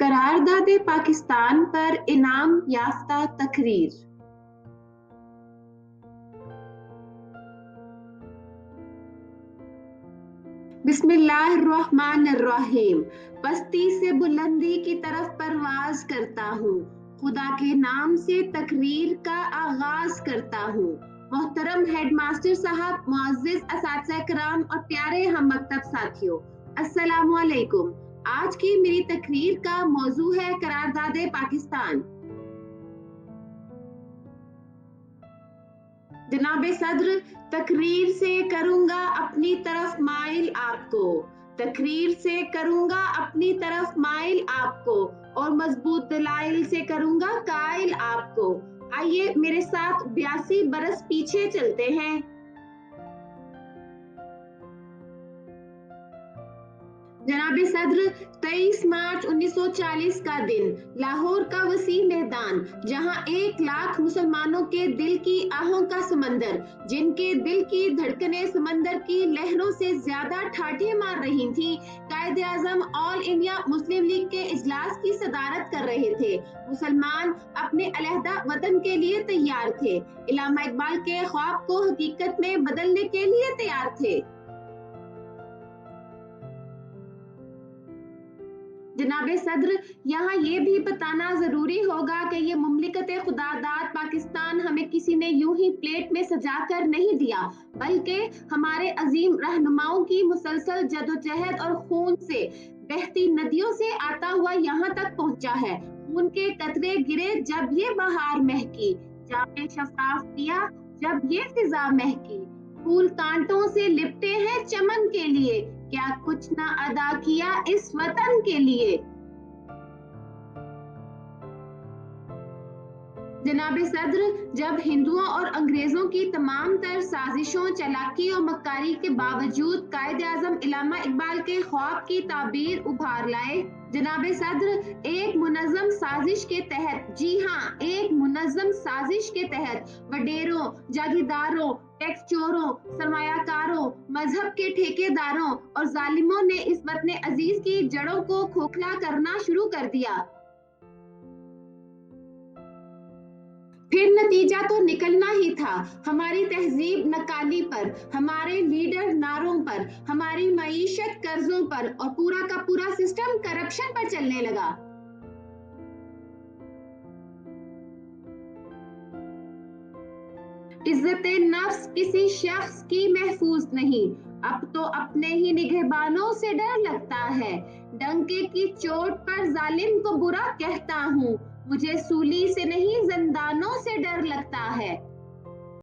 قرارداد پاکستان پر انعام یافتہ تقریر۔ بسم اللہ الرحمن الرحیم۔ پستی سے بلندی کی طرف پرواز کرتا ہوں، خدا کے نام سے تقریر کا آغاز کرتا ہوں۔ محترم ہیڈ ماسٹر صاحب، معزز اساتذہ کرام اور پیارے ہم مکتب ساتھیوں، السلام علیکم۔ آج کی میری تقریر کا موضوع ہے قرارداد پاکستان۔ جناب صدر، تقریر سے کروں گا اپنی طرف مائل آپ کو، تقریر سے کروں گا اپنی طرف مائل آپ کو، اور مضبوط دلائل سے کروں گا قائل آپ کو۔ آئیے میرے ساتھ 82 برس پیچھے چلتے ہیں۔ جناب صدر، 23 مارچ 1940 کا دن، لاہور کا وسیع میدان، جہاں 1 لاکھ مسلمانوں کے دل کی آہوں کا سمندر، جن کے دل کی دھڑکنیں سمندر کی لہروں سے زیادہ ٹھاٹھیں مار رہی تھیں، قائد اعظم آل انڈیا مسلم لیگ کے اجلاس کی صدارت کر رہے تھے۔ مسلمان اپنے علیحدہ وطن کے لیے تیار تھے، علامہ اقبال کے خواب کو حقیقت میں بدلنے کے لیے تیار تھے۔ جناب صدر، یہاں یہ بھی بتانا ضروری ہوگا کہ یہ مملکت خداداد پاکستان ہمیں کسی نے یوں ہی پلیٹ میں سجا کر نہیں دیا، بلکہ ہمارے عظیم رہنماؤں کی مسلسل جدوجہد اور خون سے بہتی ندیوں سے آتا ہوا یہاں تک پہنچا ہے۔ خون کے قطرے گرے جب یہ بہار مہکی، جامِ شفاف پیا جب یہ فضا مہکی، پھول کانٹوں سے لپٹے ہیں چمن کے لیے، کیا کچھ نہ ادا کیا اس وطن کے لیے۔ جناب صدر، جب ہندوؤں اور انگریزوں کی تمام تر سازشوں، چالاکی اور مکاری کے باوجود قائد اعظم علامہ اقبال کے خواب کی تعبیر ابھار لائے۔ جناب صدر، ایک منظم سازش کے تحت، جی ہاں، ایک منظم سازش کے تحت وڈیروں، جاگیرداروں، ٹیکس چوروں، سرمایہ کاروں، مذہب کے ٹھیکے داروں اور ظالموں نے اس وطن عزیز کی جڑوں کو کھوکھلا کرنا شروع کر دیا۔ پھر نتیجہ تو نکلنا ہی تھا۔ ہماری تہذیب نکالی پر، ہمارے لیڈر نعروں پر، ہماری معیشت قرضوں پر، اور پورا کا پورا سسٹم کرپشن پر چلنے لگا۔ عزت نفس کسی شخص کی محفوظ نہیں، اب تو اپنے ہی نگہبانوں سے ڈر لگتا ہے۔ ڈنکے کی چوٹ پر ظالم کو برا کہتا ہوں، مجھے سولی سے نہیں زندانوں سے ڈر لگتا ہے۔